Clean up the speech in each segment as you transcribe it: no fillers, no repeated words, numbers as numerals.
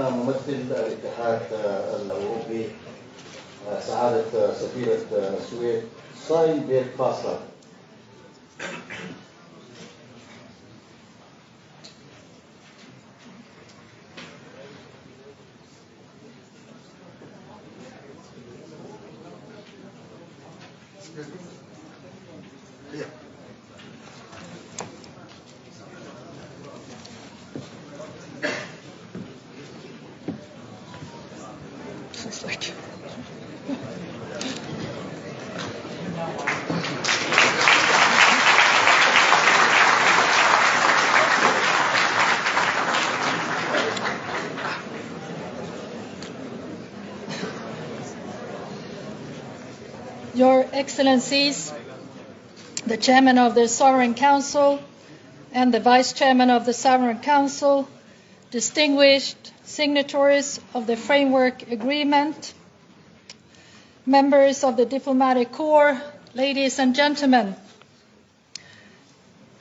ممثل الاتحاد الأوروبي سعادة سفيرة السويد ساين بيرغباستلر. Your Excellencies, the Chairman of the Sovereign Council and the Vice Chairman of the Sovereign Council, distinguished signatories of the Framework Agreement, members of the Diplomatic Corps, ladies and gentlemen,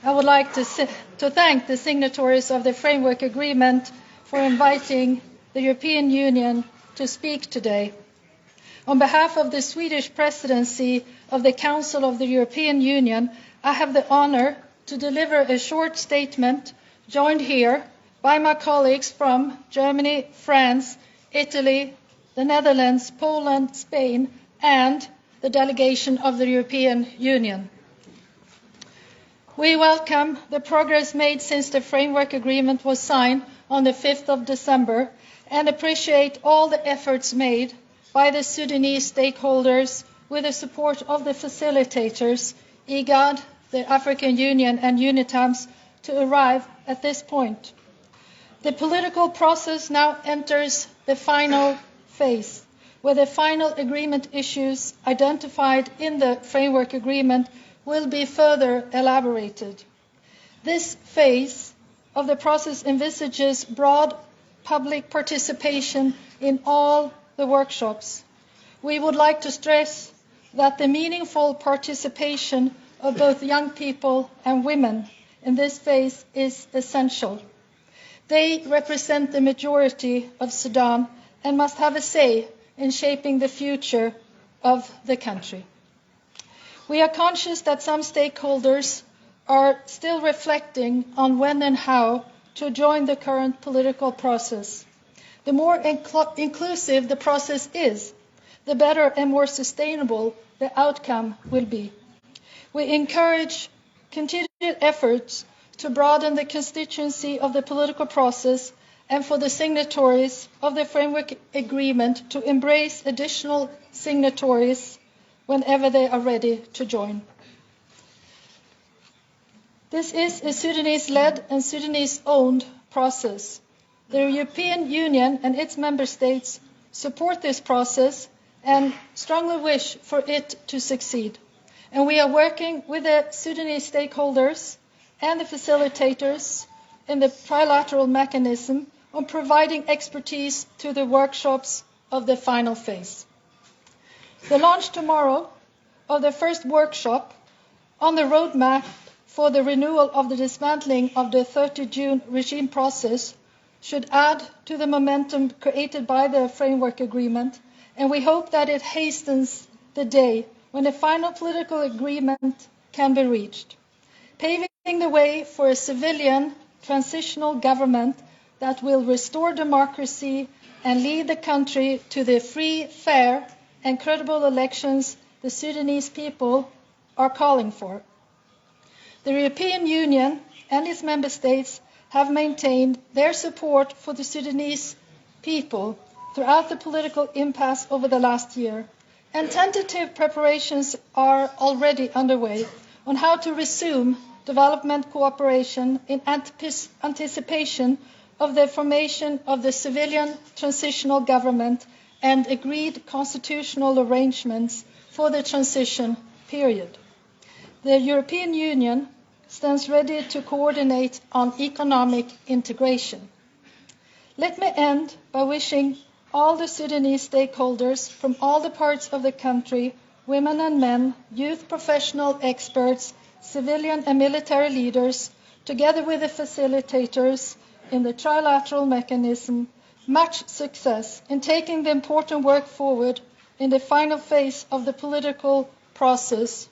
I would like to thank the signatories of the Framework Agreement for inviting the European Union to speak today. On behalf of the Swedish Presidency of the Council of the European Union, I have the honor to deliver a short statement joined here by my colleagues from Germany, France, Italy, the Netherlands, Poland, Spain, and the delegation of the European Union. We welcome the progress made since the Framework Agreement was signed on the 5th of December and appreciate all the efforts made by the Sudanese stakeholders with the support of the facilitators, IGAD, the African Union and UNITAMS, to arrive at this point. The political process now enters the final phase, where the final agreement issues identified in the Framework Agreement will be further elaborated. This phase of the process envisages broad public participation in all the workshops. We would like to stress that the meaningful participation of both young people and women in this phase is essential. They represent the majority of Sudan and must have a say in shaping the future of the country. We are conscious that some stakeholders are still reflecting on when and how to join the current political process. The more inclusive the process is, the better and more sustainable the outcome will be. We encourage continued efforts to broaden the constituency of the political process and for the signatories of the Framework Agreement to embrace additional signatories whenever they are ready to join. This is a Sudanese-led and Sudanese-owned process. The European Union and its member states support this process and strongly wish for it to succeed. And we are working with the Sudanese stakeholders and the facilitators in the trilateral mechanism on providing expertise to the workshops of the final phase. The launch tomorrow of the first workshop on the roadmap for the renewal of the dismantling of the 30 June regime process should add to the momentum created by the Framework Agreement, and we hope that it hastens the day when a final political agreement can be reached, paving the way for a civilian transitional government that will restore democracy and lead the country to the free, fair, and credible elections the Sudanese people are calling for. The European Union and its member states have maintained their support for the Sudanese people throughout the political impasse over the last year, and tentative preparations are already underway on how to resume development cooperation in anticipation of the formation of the civilian transitional government and agreed constitutional arrangements for the transition period. The European Union stands ready to coordinate on economic integration. Let me end by wishing all the Sudanese stakeholders from all the parts of the country, women and men, youth professional experts, civilian and military leaders, together with the facilitators in the trilateral mechanism, much success in taking the important work forward in the final phase of the political process,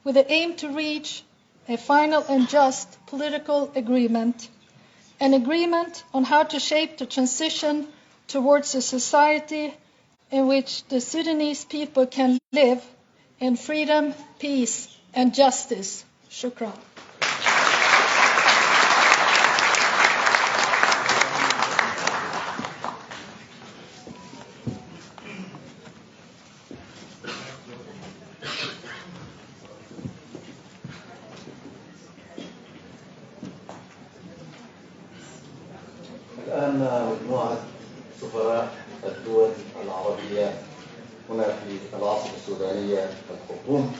with the aim to reach a final and just political agreement, an agreement on how to shape the transition towards a society in which the Sudanese people can live in freedom, peace, and justice. Shukran. الآن مجموعة سفراء الدول العربية هنا في العاصمة السودانية الخرطوم